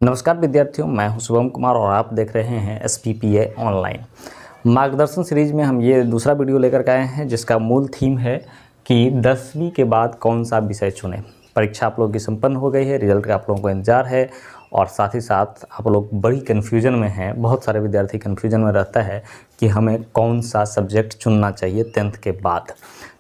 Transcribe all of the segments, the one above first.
नमस्कार विद्यार्थियों, मैं हूं शुभम कुमार और आप देख रहे हैं SPPA ऑनलाइन मार्गदर्शन सीरीज में। हम ये दूसरा वीडियो लेकर के आए हैं जिसका मूल थीम है कि 10वीं के बाद कौन सा विषय चुनें। परीक्षा आप लोगों की संपन्न हो गई है, रिजल्ट का आप लोगों को इंतजार है और साथ ही साथ आप लोग बड़ी कन्फ्यूजन में हैं। बहुत सारे विद्यार्थी कन्फ्यूजन में रहता है कि हमें कौन सा सब्जेक्ट चुनना चाहिए 10th के बाद।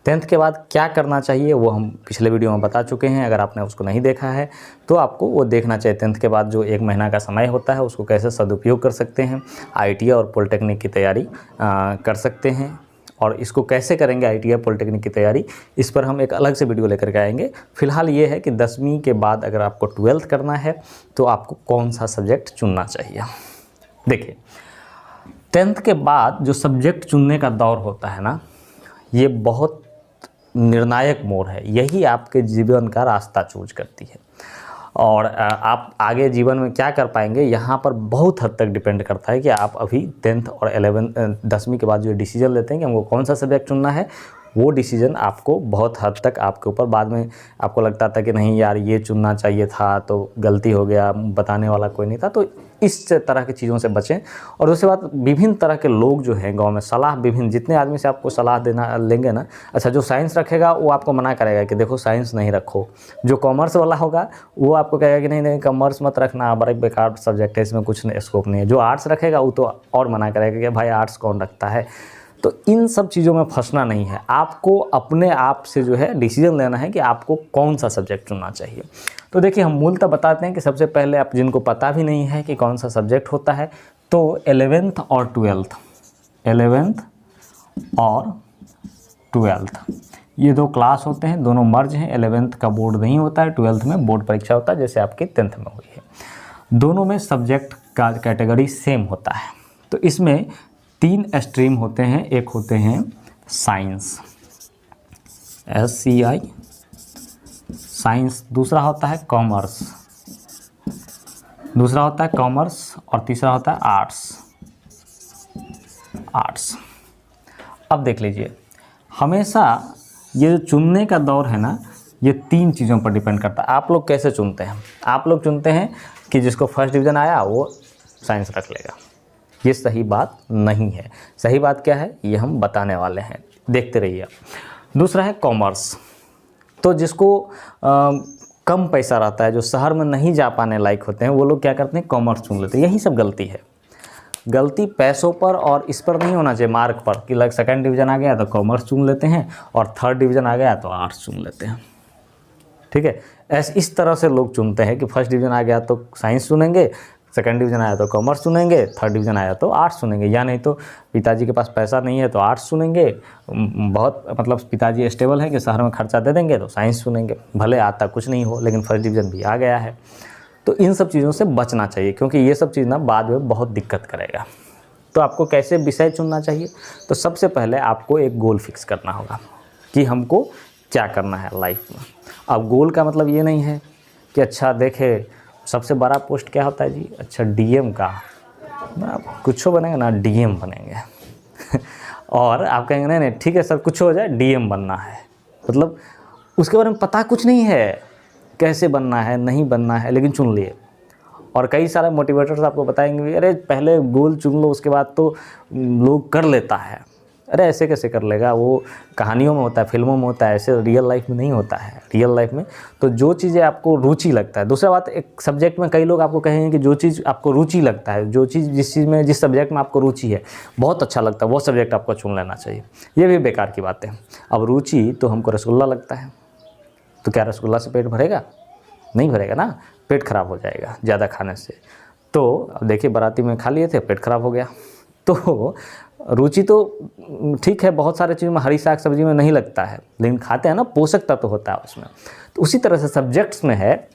10th के बाद क्या करना चाहिए वो हम पिछले वीडियो में बता चुके हैं। अगर आपने उसको नहीं देखा है तो आपको वो देखना चाहिए। 10th के बाद जो 1 महीना का समय होता है उसको कैसे सदुपयोग कर सकते हैं, IIT और पॉलिटेक्निक की तैयारी कर सकते हैं। और इसको कैसे करेंगे IIT पॉलिटेक्निक की तैयारी, इस पर हम एक अलग से वीडियो लेकर के आएंगे। फिलहाल ये है कि 10वीं के बाद अगर आपको 12th करना है तो आपको कौन सा सब्जेक्ट चुनना चाहिए। देखिए, 10th के बाद जो सब्जेक्ट चुनने का दौर होता है ना, ये बहुत निर्णायक मोड़ है। यही आपके जीवन का रास्ता चूज करती है और आप आगे जीवन में क्या कर पाएंगे यहाँ पर बहुत हद तक डिपेंड करता है कि आप अभी 10th और 10वीं के बाद जो डिसीजन लेते हैं कि हमको कौन सा सब्जेक्ट चुनना है, वो डिसीजन आपको बहुत हद तक आपके ऊपर। बाद में आपको लगता था कि नहीं यार ये चुनना चाहिए था तो गलती हो गया, बताने वाला कोई नहीं था। तो इस तरह की चीज़ों से बचें। और दूसरी बात, विभिन्न तरह के लोग जो हैं गांव में, सलाह विभिन्न जितने आदमी से आपको सलाह देना लेंगे ना, अच्छा जो साइंस रखेगा वो आपको मना करेगा कि देखो साइंस नहीं रखो। जो कॉमर्स वाला होगा वो आपको कहेगा कि नहीं कॉमर्स मत रखना, बड़ा बेकार सब्जेक्ट है, इसमें कुछ स्कोप नहीं है। जो आर्ट्स रखेगा वो तो और मना करेगा कि भाई आर्ट्स कौन रखता है। तो इन सब चीज़ों में फंसना नहीं है। आपको अपने आप से जो है डिसीजन लेना है कि आपको कौन सा सब्जेक्ट चुनना चाहिए। तो देखिए, हम मूलतः बताते हैं कि सबसे पहले आप जिनको पता भी नहीं है कि कौन सा सब्जेक्ट होता है, तो 11th और 12th ये 2 क्लास होते हैं, दोनों मर्ज हैं। 11th का बोर्ड नहीं होता है, 12th में बोर्ड परीक्षा होता है जैसे आपकी 10th में हुई है। दोनों में सब्जेक्ट का कैटेगरी सेम होता है। तो इसमें 3 स्ट्रीम होते हैं। एक होते हैं साइंस, SCI साइंस, दूसरा होता है कॉमर्स, और तीसरा होता है आर्ट्स। अब देख लीजिए, हमेशा ये जो चुनने का दौर है ना, ये 3 चीज़ों पर डिपेंड करता है। आप लोग कैसे चुनते हैं? आप लोग चुनते हैं कि जिसको फर्स्ट डिवीज़न आया वो साइंस रख लेगा। ये सही बात नहीं है। सही बात क्या है ये हम बताने वाले हैं, देखते रहिए। दूसरा है कॉमर्स। तो जिसको कम पैसा रहता है, जो शहर में नहीं जा पाने लायक होते हैं, वो लोग क्या करते हैं, कॉमर्स चुन लेते हैं। यही सब गलती है। गलती पैसों पर और इस पर नहीं होना चाहिए, मार्क पर, कि लाइक 2nd डिवीज़न आ गया तो कॉमर्स चुन लेते हैं और 3rd डिवीज़न आ गया तो आर्ट्स चुन लेते हैं। ठीक है, इस तरह से लोग चुनते हैं कि फर्स्ट डिवीज़न आ गया तो साइंस चुनेंगे, 2nd डिवीज़न आया तो कॉमर्स चुनेंगे, 3rd डिवीज़न आया तो आर्ट्स चुनेंगे। या नहीं तो पिताजी के पास पैसा नहीं है तो आर्ट्स चुनेंगे, बहुत मतलब पिताजी स्टेबल है कि शहर में खर्चा दे देंगे तो साइंस चुनेंगे, भले आता कुछ नहीं हो लेकिन फर्स्ट डिवीज़न भी आ गया है। तो इन सब चीज़ों से बचना चाहिए क्योंकि ये सब चीज़ ना बाद में बहुत दिक्कत करेगा। तो आपको कैसे विषय चुनना चाहिए? तो सबसे पहले आपको एक गोल फिक्स करना होगा कि हमको क्या करना है लाइफ में। अब गोल का मतलब ये नहीं है कि अच्छा देखे सबसे बड़ा पोस्ट क्या होता है जी, अच्छा DM का कुछ बनेगा ना, DM बनेंगे और आप कहेंगे नहीं ठीक है सर कुछ हो जाए, DM बनना है। मतलब उसके बारे में पता कुछ नहीं है, कैसे बनना है नहीं बनना है, लेकिन चुन लिए। और कई सारे मोटिवेटर्स आपको बताएंगे अरे पहले गोल चुन लो उसके बाद तो लोग कर लेता है। अरे ऐसे कैसे कर लेगा, वो कहानियों में होता है, फिल्मों में होता है, ऐसे रियल लाइफ में नहीं होता है। रियल लाइफ में तो जो चीज़ें आपको रुचि लगता है। दूसरा बात, एक सब्जेक्ट में कई लोग आपको कहेंगे कि जो चीज़ आपको रुचि लगता है, जो चीज़ जिस सब्जेक्ट में आपको रुचि है, बहुत अच्छा लगता है, वो सब्जेक्ट आपको चुन लेना चाहिए। ये भी बेकार की बात है। अब रुचि तो हमको रसगुल्ला लगता है, तो क्या रसगुल्ला से पेट भरेगा? नहीं भरेगा ना, पेट खराब हो जाएगा ज़्यादा खाने से। तो देखिए, बाराती में खा लिए थे, पेट खराब हो गया। तो रुचि तो ठीक है, बहुत सारे चीज़ में, हरी साग सब्जी में नहीं लगता है लेकिन खाते हैं ना, पोषक तत्व होता है उसमें। तो उसी तरह से सब्जेक्ट्स में है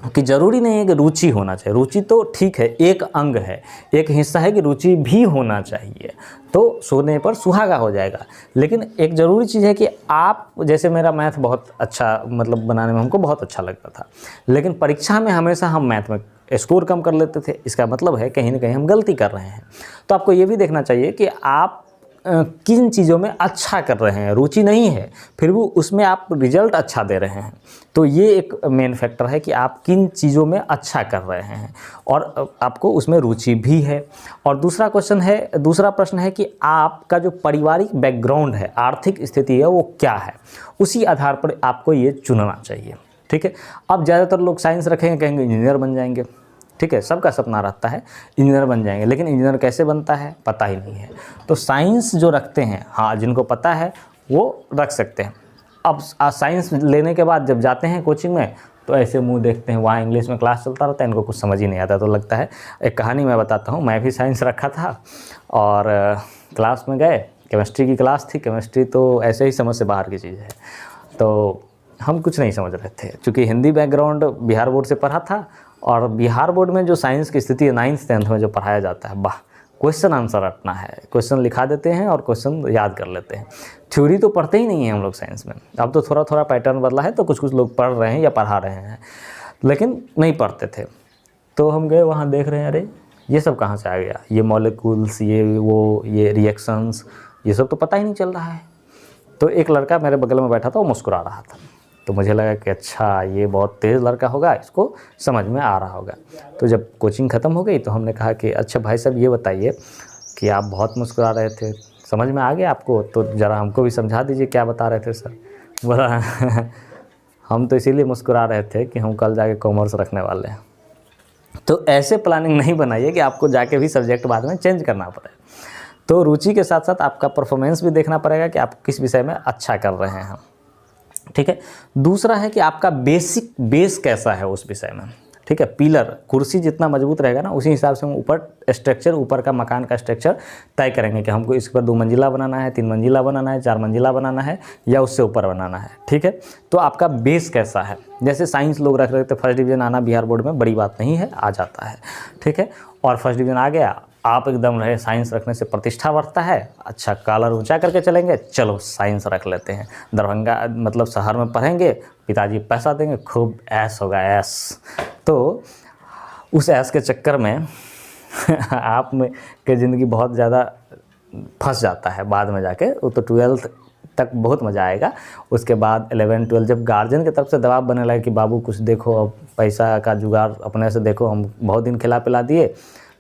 कि ज़रूरी नहीं है कि रुचि होना चाहिए। रुचि तो ठीक है, एक अंग है, एक हिस्सा है कि रुचि भी होना चाहिए, तो सोने पर सुहागा हो जाएगा। लेकिन एक ज़रूरी चीज़ है कि आप, जैसे मेरा मैथ बहुत अच्छा, मतलब बनाने में हमको बहुत अच्छा लगता था, लेकिन परीक्षा में हमेशा हम मैथ में स्कोर कम कर लेते थे। इसका मतलब है कहीं ना कहीं हम गलती कर रहे हैं। तो आपको ये भी देखना चाहिए कि आप किन चीज़ों में अच्छा कर रहे हैं, रुचि नहीं है फिर भी उसमें आप रिजल्ट अच्छा दे रहे हैं। तो ये एक मेन फैक्टर है कि आप किन चीज़ों में अच्छा कर रहे हैं और आपको उसमें रुचि भी है। और दूसरा प्रश्न है कि आपका जो पारिवारिक बैकग्राउंड है, आर्थिक स्थिति है, वो क्या है, उसी आधार पर आपको ये चुनना चाहिए। ठीक है। अब ज़्यादातर लोग साइंस रखेंगे, कहेंगे इंजीनियर बन जाएंगे। ठीक है, सबका सपना रहता है इंजीनियर बन जाएंगे, लेकिन इंजीनियर कैसे बनता है पता ही नहीं है। तो साइंस जो रखते हैं, हाँ, जिनको पता है वो रख सकते हैं। अब साइंस लेने के बाद जब जाते हैं कोचिंग में तो ऐसे मुंह देखते हैं, वहाँ इंग्लिश में क्लास चलता रहता है, इनको कुछ समझ ही नहीं आता। तो लगता है, एक कहानी मैं बताता हूँ, मैं भी साइंस रखा था और क्लास में गए, केमिस्ट्री की क्लास थी। केमिस्ट्री तो ऐसे ही समझ से बाहर की चीज़ है, तो हम कुछ नहीं समझ रहे थे। चूँकि हिंदी बैकग्राउंड बिहार बोर्ड से पढ़ा था और बिहार बोर्ड में जो साइंस की स्थिति है 9th 10th में जो पढ़ाया जाता है, वाह, क्वेश्चन आंसर रटना है, क्वेश्चन लिखा देते हैं और क्वेश्चन याद कर लेते हैं। थ्योरी तो पढ़ते ही नहीं हैं हम लोग साइंस में। अब तो थोड़ा थोड़ा पैटर्न बदला है, तो कुछ कुछ लोग पढ़ रहे हैं या पढ़ा रहे हैं, लेकिन नहीं पढ़ते थे। तो हम गए वहाँ, देख रहे हैं, अरे ये सब कहाँ से आ गया, ये मॉलिक्यूल्स, ये रिएक्शंस, ये सब तो पता ही नहीं चल रहा है। तो एक लड़का मेरे बगल में बैठा था, वो मुस्कुरा रहा था। तो मुझे लगा कि अच्छा, ये बहुत तेज़ लड़का होगा, इसको समझ में आ रहा होगा। तो जब कोचिंग ख़त्म हो गई तो हमने कहा कि अच्छा भाई साहब, ये बताइए कि आप बहुत मुस्कुरा रहे थे, समझ में आ गया आपको, तो ज़रा हमको भी समझा दीजिए क्या बता रहे थे सर। बोला हम तो इसीलिए मुस्कुरा रहे थे कि हम कल जाके कॉमर्स रखने वाले हैं। तो ऐसे प्लानिंग नहीं बनाइए कि आपको जाके भी सब्जेक्ट बाद में चेंज करना पड़े। तो रुचि के साथ साथ आपका परफॉर्मेंस भी देखना पड़ेगा कि आप किस विषय में अच्छा कर रहे हैं। ठीक है। दूसरा है कि आपका बेस कैसा है उस विषय में। ठीक है, पिलर, कुर्सी जितना मजबूत रहेगा ना, उसी हिसाब से हम ऊपर का मकान का स्ट्रक्चर तय करेंगे कि हमको इस पर 2 मंजिला बनाना है, 3 मंजिला बनाना है, 4 मंजिला बनाना है या उससे ऊपर बनाना है। ठीक है, तो आपका बेस कैसा है। जैसे साइंस लोग रख रहे थे, फर्स्ट डिवीज़न आना बिहार बोर्ड में बड़ी बात नहीं है, आ जाता है। ठीक है, और फर्स्ट डिवीज़न आ गया, आप एकदम रहे, साइंस रखने से प्रतिष्ठा बढ़ता है, अच्छा कॉलर ऊंचा करके चलेंगे, चलो साइंस रख लेते हैं, दरभंगा मतलब शहर में पढ़ेंगे, पिताजी पैसा देंगे, खूब ऐश होगा, ऐश। तो उस ऐश के चक्कर में आप में के ज़िंदगी बहुत ज़्यादा फंस जाता है बाद में जाके। वो तो 12th तक बहुत मज़ा आएगा, उसके बाद 11 12 जब गार्जियन की तरफ से दबाव बनने लगे कि बाबू कुछ देखो, अब पैसा का जुगाड़ अपने से देखो, हम बहुत दिन खिला पिला दिए,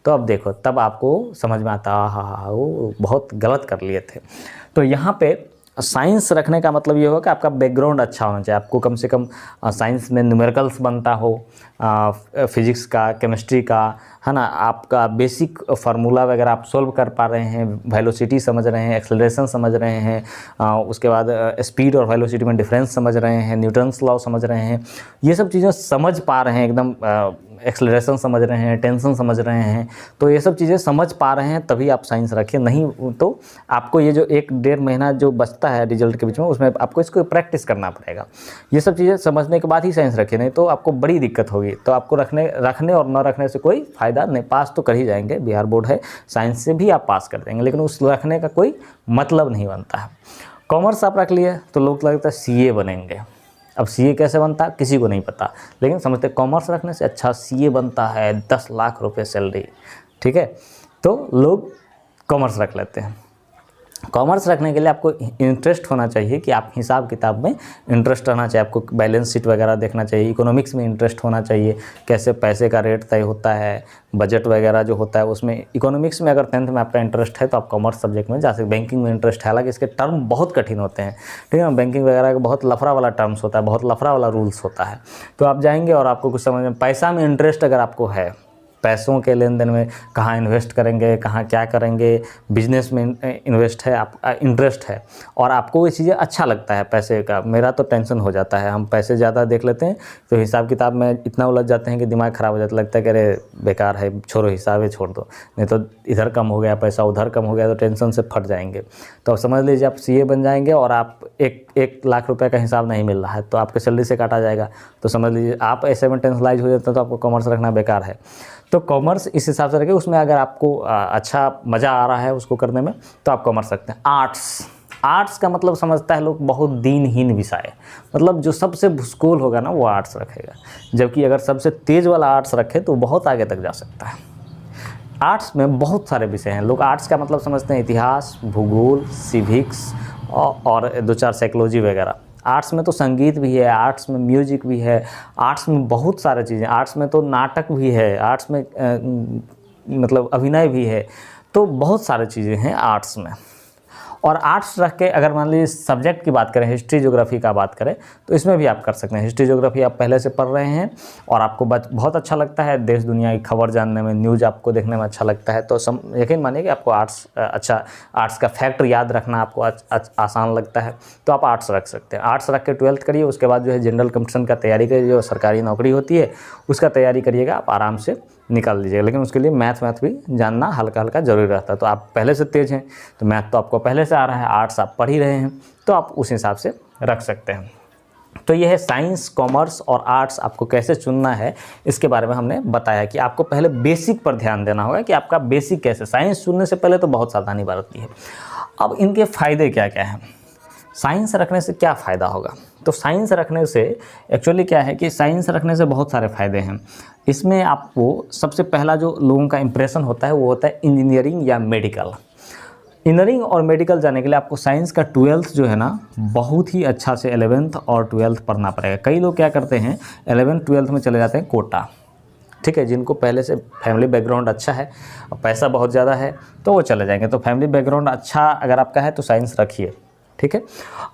तो अब देखो, तब आपको समझ में आता, हाँ वो बहुत गलत कर लिए थे। तो यहाँ पे साइंस रखने का मतलब ये होगा कि आपका बैकग्राउंड अच्छा होना चाहिए। आपको कम से कम साइंस में न्यूमेरिकल्स बनता हो, फिजिक्स का, केमिस्ट्री का, है ना, आपका बेसिक फार्मूला वगैरह आप सोल्व कर पा रहे हैं, वेलोसिटी समझ रहे हैं, एक्सेलरेशन समझ रहे हैं, उसके बाद स्पीड और वेलोसिटी में डिफरेंस समझ रहे हैं, न्यूटन्स लॉ समझ रहे हैं, ये सब चीज़ें समझ पा रहे हैं, एकदम एक्सेलरेशन समझ रहे हैं, टेंशन समझ रहे हैं। तो ये सब चीज़ें समझ पा रहे हैं तभी आप साइंस रखिए, नहीं तो आपको ये जो 1-1.5 महीना जो बचता है रिजल्ट के बीच में, उसमें आपको इसको प्रैक्टिस करना पड़ेगा। ये सब चीज़ें समझने के बाद ही साइंस रखिए, नहीं तो आपको बड़ी दिक्कत होगी। तो आपको रखने और न रखने से कोई फ़ायदा नहीं। पास तो कर ही जाएंगे, बिहार बोर्ड है, साइंस से भी आप पास कर देंगे, लेकिन उस रखने का कोई मतलब नहीं बनता है। कॉमर्स आप रख लिए तो लोग लगता है CA बनेंगे। अब CA कैसे बनता है किसी को नहीं पता, लेकिन समझते कॉमर्स रखने से अच्छा CA बनता है, 10 लाख रुपए सैलरी। ठीक है, तो लोग कॉमर्स रख लेते हैं। कॉमर्स रखने के लिए आपको इंटरेस्ट होना चाहिए कि आप हिसाब किताब में इंटरेस्ट रहना चाहिए, आपको बैलेंस शीट वगैरह देखना चाहिए, इकोनॉमिक्स में इंटरेस्ट होना चाहिए, कैसे पैसे का रेट तय होता है, बजट वगैरह जो होता है उसमें। इकोनॉमिक्स में अगर 10th में आपका इंटरेस्ट है तो आप कॉमर्स सब्जेक्ट में जा सकते। बैंकिंग में इंटरेस्ट है, हालांकि इसके टर्म बहुत कठिन होते हैं। ठीक है, बैंकिंग वगैरह का बहुत लफड़ा वाला टर्म्स होता है, बहुत लफड़ा वाला रूल्स होता है। तो आप जाएंगे और आपको कुछ समझ में, पैसा में इंटरेस्ट अगर आपको है, पैसों के लेन देन में कहाँ इन्वेस्ट करेंगे, कहाँ क्या करेंगे, बिजनेस में इन्वेस्ट है, आप इंटरेस्ट है और आपको ये चीज़ें अच्छा लगता है पैसे का। मेरा तो टेंशन हो जाता है, हम पैसे ज़्यादा देख लेते हैं तो हिसाब किताब में इतना उलझ जाते हैं कि दिमाग ख़राब हो जाता है, लगता है कि अरे बेकार है, छोड़ो हिसाब है, छोड़ दो, नहीं तो इधर कम हो गया पैसा, उधर कम हो गया तो टेंशन से फट जाएंगे। तो अब समझ लीजिए आप CA बन जाएंगे और आप 1 लाख रुपये का हिसाब नहीं मिल रहा है तो आपके सैलरी से काटा जाएगा। तो समझ लीजिए आप ऐसे में टेंशनलाइज हो जाते हैं, तो आपको कॉमर्स रखना बेकार है। तो कॉमर्स इस हिसाब से रखें, उसमें अगर आपको अच्छा मज़ा आ रहा है उसको करने में तो आप कॉमर्स रखते हैं। आर्ट्स का मतलब समझता है लोग बहुत दीनहीन विषय, मतलब जो सबसे भूसकोल होगा ना वो आर्ट्स रखेगा, जबकि अगर सबसे तेज़ वाला आर्ट्स रखे तो बहुत आगे तक जा सकता है। आर्ट्स में बहुत सारे विषय हैं। लोग आर्ट्स का मतलब समझते हैं इतिहास, भूगोल, सिविक्स और 2-4 साइकोलॉजी वगैरह। आर्ट्स में तो संगीत भी है, आर्ट्स में म्यूजिक भी है, आर्ट्स में बहुत सारी चीज़ें, आर्ट्स में तो नाटक भी है, आर्ट्स में मतलब अभिनय भी है, तो बहुत सारी चीज़ें हैं आर्ट्स में। और आर्ट्स रख के अगर मान लीजिए सब्जेक्ट की बात करें, हिस्ट्री ज्योग्राफी का बात करें, तो इसमें भी आप कर सकते हैं। हिस्ट्री ज्योग्राफी आप पहले से पढ़ रहे हैं और आपको बहुत अच्छा लगता है, देश दुनिया की खबर जानने में, न्यूज़ आपको देखने में अच्छा लगता है, तो यकीन मानिए कि आपको आर्ट्स का फैक्ट याद रखना आपको आसान लगता है, तो आप आर्ट्स रख सकते हैं। आर्ट्स रख के 12th करिए, उसके बाद जो है जनरल कमीशन का तैयारी करिए, जो सरकारी नौकरी होती है उसका तैयारी करिएगा, आप आराम से निकाल लीजिएगा। लेकिन उसके लिए मैथ भी जानना हल्का हल्का जरूरी रहता है। तो आप पहले से तेज़ हैं तो मैथ तो आपको पहले से आ रहा है, आर्ट्स आप पढ़ ही रहे हैं, तो आप उस हिसाब से रख सकते हैं। तो यह है साइंस, कॉमर्स और आर्ट्स आपको कैसे चुनना है, इसके बारे में हमने बताया कि आपको पहले बेसिक पर ध्यान देना होगा कि आपका बेसिक कैसे। साइंस चुनने से पहले तो बहुत सावधानी बरतनी है। अब इनके फ़ायदे क्या क्या हैं, साइंस रखने से क्या फ़ायदा होगा? तो साइंस रखने से एक्चुअली क्या है कि साइंस रखने से बहुत सारे फ़ायदे हैं। इसमें आपको सबसे पहला जो लोगों का इंप्रेशन होता है वो होता है इंजीनियरिंग या मेडिकल। इंजीनियरिंग और मेडिकल जाने के लिए आपको साइंस का 12th जो है ना बहुत ही अच्छा से 11th और 12th पढ़ना पड़ेगा। कई लोग क्या करते हैं 11th 12th में चले जाते हैं कोटा, ठीक है, जिनको पहले से फैमिली बैकग्राउंड अच्छा है और पैसा बहुत ज़्यादा है तो वो चले जाएंगे। तो फैमिली बैकग्राउंड अच्छा अगर आपका है तो साइंस रखिए, ठीक है।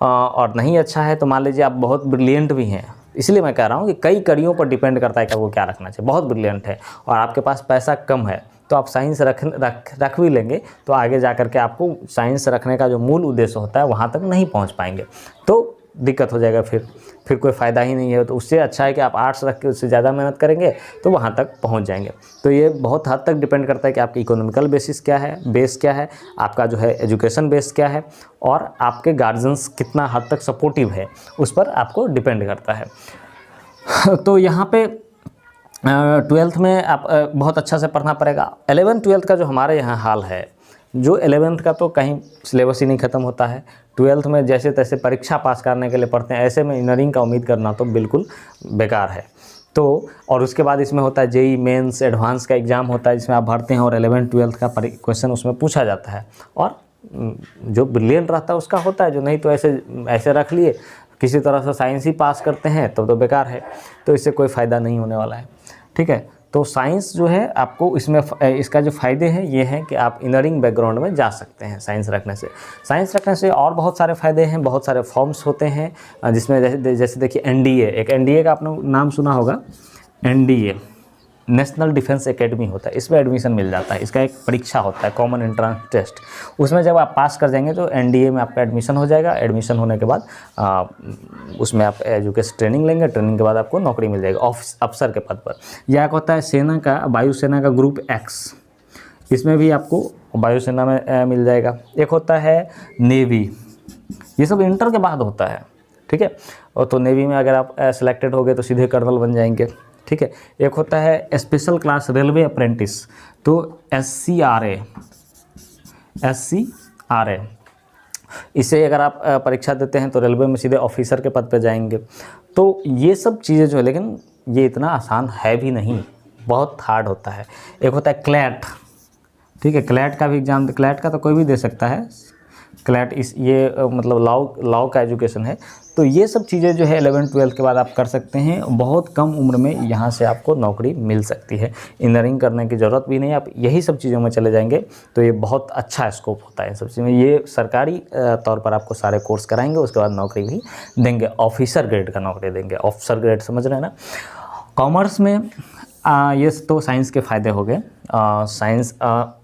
और नहीं अच्छा है तो मान लीजिए आप बहुत ब्रिलियंट भी हैं, इसलिए मैं कह रहा हूँ कि कई कड़ियों पर डिपेंड करता है कि आपको क्या रखना चाहिए। बहुत ब्रिलियंट है और आपके पास पैसा कम है तो आप साइंस रख भी लेंगे तो आगे जा कर के आपको साइंस रखने का जो मूल उद्देश्य होता है वहाँ तक नहीं पहुँच पाएंगे, तो दिक्कत हो जाएगा, फिर कोई फ़ायदा ही नहीं है। तो उससे अच्छा है कि आप आर्ट्स रख के उससे ज़्यादा मेहनत करेंगे तो वहाँ तक पहुँच जाएंगे। तो ये बहुत हद तक डिपेंड करता है कि आपकी इकोनॉमिकल बेसिस क्या है, बेस क्या है, आपका जो है एजुकेशन बेस क्या है और आपके गार्जियंस कितना हद तक सपोर्टिव है, उस पर आपको डिपेंड करता है। तो यहाँ पे 12th में आप बहुत अच्छा से पढ़ना पड़ेगा। 11th 12th का जो हमारे यहाँ हाल है, जो 11th का तो कहीं सिलेबस ही नहीं ख़त्म होता है, 12th में जैसे तैसे परीक्षा पास करने के लिए पढ़ते हैं, ऐसे में इंजीनियरिंग का उम्मीद करना तो बिल्कुल बेकार है। तो और उसके बाद इसमें होता है जेई मेंस एडवांस का एग्ज़ाम होता है जिसमें आप भरते हैं और 11th 12th का क्वेश्चन उसमें पूछा जाता है और जो ब्रिलियंट रहता है उसका होता है, जो नहीं तो ऐसे रख लिए किसी तरह से साइंस ही पास करते हैं तो बेकार है, तो इससे कोई फ़ायदा नहीं होने वाला है, ठीक है। तो साइंस जो है आपको इसमें इसका जो फ़ायदे हैं ये हैं कि आप इंजीनियरिंग बैकग्राउंड में जा सकते हैं साइंस रखने से। साइंस रखने से और बहुत सारे फ़ायदे हैं, बहुत सारे फॉर्म्स होते हैं जिसमें जैसे देखिए एनडीए, एक एनडीए का आपने नाम सुना होगा, एनडीए नेशनल डिफेंस एकेडमी होता है, इसमें एडमिशन मिल जाता है। इसका एक परीक्षा होता है कॉमन एंट्रेंस टेस्ट, उसमें जब आप पास कर जाएंगे तो एनडीए में आपका एडमिशन हो जाएगा। एडमिशन होने के बाद उसमें आप एजुकेशन ट्रेनिंग लेंगे, ट्रेनिंग के बाद आपको नौकरी मिल जाएगी अफसर के पद पर। यह एक होता है सेना का, वायुसेना का ग्रुप एक्स, इसमें भी आपको वायुसेना में मिल जाएगा। एक होता है नेवी, ये सब इंटर के बाद होता है, ठीक है। और तो नेवी में अगर आप सिलेक्टेड हो गए तो सीधे कर्नल बन जाएंगे, ठीक है। एक होता है स्पेशल क्लास रेलवे अप्रेंटिस, तो SCRA, इसे अगर आप परीक्षा देते हैं तो रेलवे में सीधे ऑफिसर के पद पे जाएंगे। तो ये सब चीज़ें जो है, लेकिन ये इतना आसान है भी नहीं, बहुत हार्ड होता है। एक होता है क्लैट, ठीक है, क्लैट का भी एग्ज़ाम, क्लैट का तो कोई भी दे सकता है, क्लैट ये मतलब लॉ का एजुकेशन है। तो ये सब चीज़ें जो है 11th 12th के बाद आप कर सकते हैं, बहुत कम उम्र में यहाँ से आपको नौकरी मिल सकती है। इंजीनियरिंग करने की ज़रूरत भी नहीं, आप यही सब चीज़ों में चले जाएंगे तो ये बहुत अच्छा स्कोप होता है इन सब चीज़ों में। ये सरकारी तौर पर आपको सारे कोर्स कराएंगे, उसके बाद नौकरी भी देंगे, ऑफिसर ग्रेड का नौकरी देंगे, ऑफिसर ग्रेड समझ रहे हैं ना। कॉमर्स में ये तो साइंस के फ़ायदे हो गए। साइंस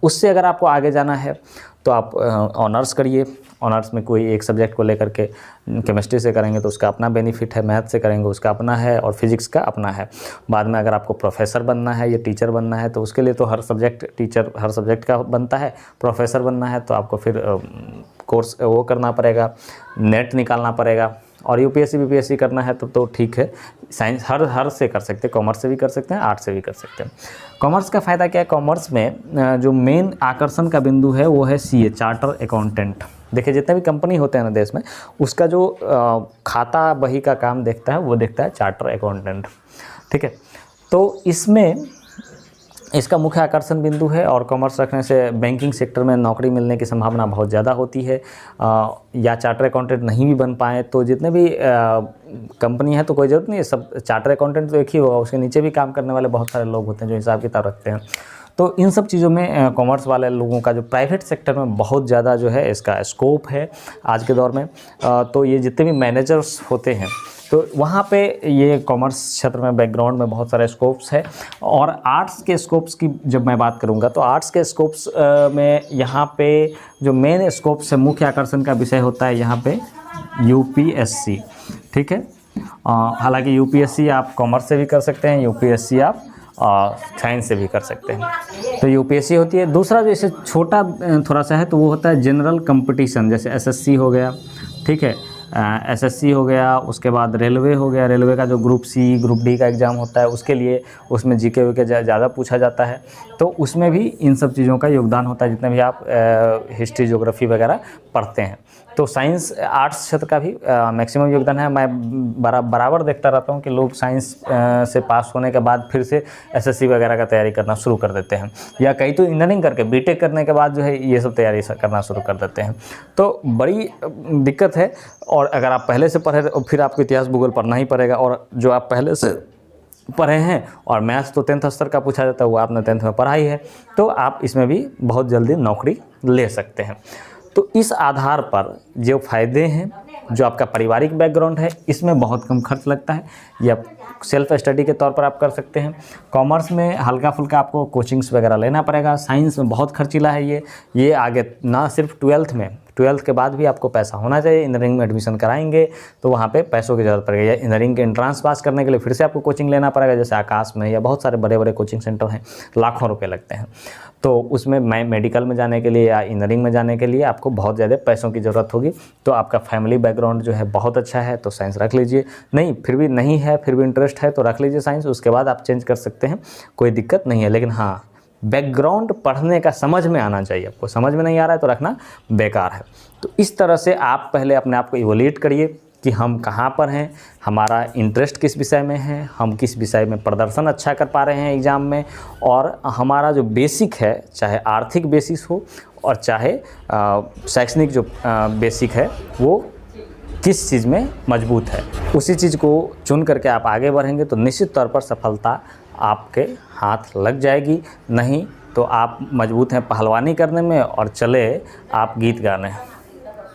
उससे अगर आपको आगे जाना है तो आप ऑनर्स करिए। ऑनर्स में कोई एक सब्जेक्ट को लेकर के, केमिस्ट्री से करेंगे तो उसका अपना बेनिफिट है, मैथ से करेंगे उसका अपना है और फिजिक्स का अपना है। बाद में अगर आपको प्रोफेसर बनना है या टीचर बनना है तो उसके लिए तो हर सब्जेक्ट का बनता है। प्रोफेसर बनना है तो आपको फिर कोर्स वो करना पड़ेगा, नेट निकालना पड़ेगा। और यूपीएससी बीपीएससी करना है तो ठीक है, साइंस हर से कर सकते हैं, कॉमर्स से भी कर सकते हैं, आर्ट्स से भी कर सकते हैं। कॉमर्स का फ़ायदा क्या है, कॉमर्स में जो मेन आकर्षण का बिंदु है वो है CA, चार्टर अकाउंटेंट। देखिए जितने भी कंपनी होते हैं ना देश में, उसका जो खाता बही का काम देखता है वो देखता है चार्टर अकाउंटेंट, ठीक है। तो इसमें इसका मुख्य आकर्षण बिंदु है और कॉमर्स रखने से बैंकिंग सेक्टर में नौकरी मिलने की संभावना बहुत ज़्यादा होती है। या चार्टर अकाउंटेंट नहीं भी बन पाए तो जितने भी कंपनी है तो कोई ज़रूरत नहीं है, सब चार्टर अकाउंटेंट तो एक ही होगा, उसके नीचे भी काम करने वाले बहुत सारे लोग होते हैं जो हिसाब किताब रखते हैं। तो इन सब चीज़ों में कॉमर्स वाले लोगों का जो प्राइवेट सेक्टर में बहुत ज़्यादा जो है इसका स्कोप है आज के दौर में। तो ये जितने भी मैनेजर्स होते हैं तो वहाँ पे ये कॉमर्स क्षेत्र में बैकग्राउंड में बहुत सारे स्कोप्स है। और आर्ट्स के स्कोप्स की जब मैं बात करूँगा तो आर्ट्स के स्कोप्स में यहाँ पे जो मेन स्कोप्स है, मुख्य आकर्षण का विषय होता है यहाँ पे यूपीएससी। ठीक है, हालांकि यूपीएससी आप कॉमर्स से भी कर सकते हैं, यूपीएससी आप साइंस से भी कर सकते हैं। तो यूपीएससी होती है। दूसरा जैसे छोटा थोड़ा सा है तो वो होता है जनरल कंपटीशन, जैसे एसएससी हो गया, ठीक है, एसएससी हो गया, उसके बाद रेलवे हो गया। रेलवे का जो ग्रुप सी ग्रुप डी का एग्ज़ाम होता है उसके लिए उसमें जीके वीके ज़्यादा पूछा जाता है, तो उसमें भी इन सब चीज़ों का योगदान होता है जितने भी आप हिस्ट्री ज्योग्राफी वगैरह पढ़ते हैं। तो साइंस आर्ट्स क्षेत्र का भी मैक्सिमम योगदान है। मैं बराबर देखता रहता हूँ कि लोग साइंस से पास होने के बाद फिर से एसएससी वगैरह का तैयारी करना शुरू कर देते हैं, या कई तो इंजीनियरिंग करके बीटेक करने के बाद जो है ये सब तैयारी करना शुरू कर देते हैं। तो बड़ी दिक्कत है। और अगर आप पहले से पढ़े तो फिर आपको इतिहास भूगोल पढ़ना ही पड़ेगा, और जो आप पहले से पढ़े हैं और मैथ्स तो 10th स्तर का पूछा जाता है वो आपने 10th में पढ़ा ही है, तो आप इसमें भी बहुत जल्दी नौकरी ले सकते हैं। तो इस आधार पर जो फ़ायदे हैं, जो आपका पारिवारिक बैकग्राउंड है, इसमें बहुत कम खर्च लगता है, या सेल्फ स्टडी के तौर पर आप कर सकते हैं। कॉमर्स में हल्का फुल्का आपको कोचिंग्स वगैरह लेना पड़ेगा। साइंस में बहुत खर्चीला है ये आगे ना सिर्फ 12th के बाद भी आपको पैसा होना चाहिए। इंजीनियरिंग में एडमिशन कराएंगे तो वहाँ पे पैसों की ज़रूरत पड़ेगी, या इंजीनियरिंग के एंट्रांस पास करने के लिए फिर से आपको कोचिंग लेना पड़ेगा, जैसे आकाश में या बहुत सारे बड़े बड़े कोचिंग सेंटर हैं, लाखों रुपए लगते हैं। तो उसमें मेडिकल में जाने के लिए या इंजीनियरिंग में जाने के लिए आपको बहुत ज़्यादा पैसों की ज़रूरत होगी। तो आपका फैमिली बैकग्राउंड जो है बहुत अच्छा है तो साइंस रख लीजिए, नहीं फिर भी नहीं है, फिर भी इंटरेस्ट है तो रख लीजिए साइंस, उसके बाद आप चेंज कर सकते हैं, कोई दिक्कत नहीं है। लेकिन हाँ, बैकग्राउंड पढ़ने का समझ में आना चाहिए। आपको समझ में नहीं आ रहा है तो रखना बेकार है। तो इस तरह से आप पहले अपने आप को इवोल्यूट करिए कि हम कहाँ पर हैं, हमारा इंटरेस्ट किस विषय में है, हम किस विषय में प्रदर्शन अच्छा कर पा रहे हैं एग्ज़ाम में, और हमारा जो बेसिक है, चाहे आर्थिक बेसिस हो और चाहे शैक्षणिक जो बेसिक है, वो किस चीज़ में मजबूत है, उसी चीज़ को चुन करके आप आगे बढ़ेंगे तो निश्चित तौर पर सफलता आपके हाथ लग जाएगी। नहीं तो आप मजबूत हैं पहलवानी करने में और चले आप गीत गाने,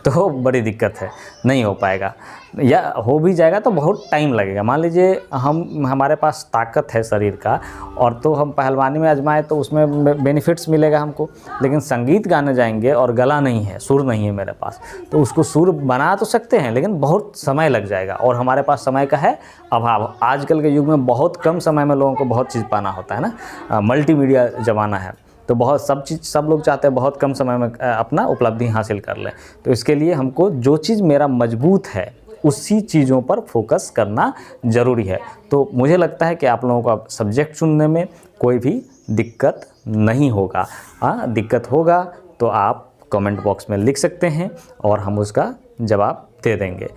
तो बड़ी दिक्कत है, नहीं हो पाएगा, या हो भी जाएगा तो बहुत टाइम लगेगा। मान लीजिए हमारे पास ताकत है शरीर का और तो हम पहलवानी में आजमाएं तो उसमें बेनिफिट्स मिलेगा हमको, लेकिन संगीत गाने जाएंगे और गला नहीं है, सुर नहीं है मेरे पास, तो उसको सुर बना तो सकते हैं लेकिन बहुत समय लग जाएगा, और हमारे पास समय का है अभाव। आजकल के युग में बहुत कम समय में लोगों को बहुत चीज़ पाना होता है ना, मल्टीमीडिया ज़माना है, तो बहुत सब लोग चाहते हैं बहुत कम समय में अपना उपलब्धि हासिल कर लें। तो इसके लिए हमको जो चीज़ मेरा मजबूत है उसी चीज़ों पर फोकस करना ज़रूरी है। तो मुझे लगता है कि आप लोगों का सब्जेक्ट चुनने में कोई भी दिक्कत नहीं होगा। हाँ, दिक्कत होगा तो आप कमेंट बॉक्स में लिख सकते हैं और हम उसका जवाब दे देंगे।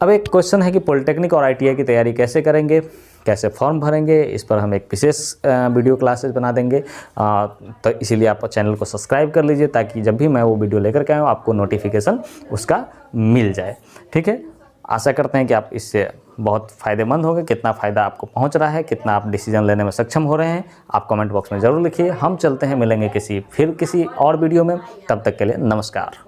अब एक क्वेश्चन है कि पॉलिटेक्निक और ITI की तैयारी कैसे करेंगे, कैसे फॉर्म भरेंगे, इस पर हम एक विशेष वीडियो क्लासेस बना देंगे। तो इसीलिए आप चैनल को सब्सक्राइब कर लीजिए ताकि जब भी मैं वो वीडियो लेकर के आऊँ आपको नोटिफिकेशन उसका मिल जाए। ठीक है, आशा करते हैं कि आप इससे बहुत फ़ायदेमंद होंगे। कितना फ़ायदा आपको पहुंच रहा है, कितना आप डिसीजन लेने में सक्षम हो रहे हैं, आप कमेंट बॉक्स में ज़रूर लिखिए। हम चलते हैं, मिलेंगे किसी और वीडियो में, तब तक के लिए नमस्कार।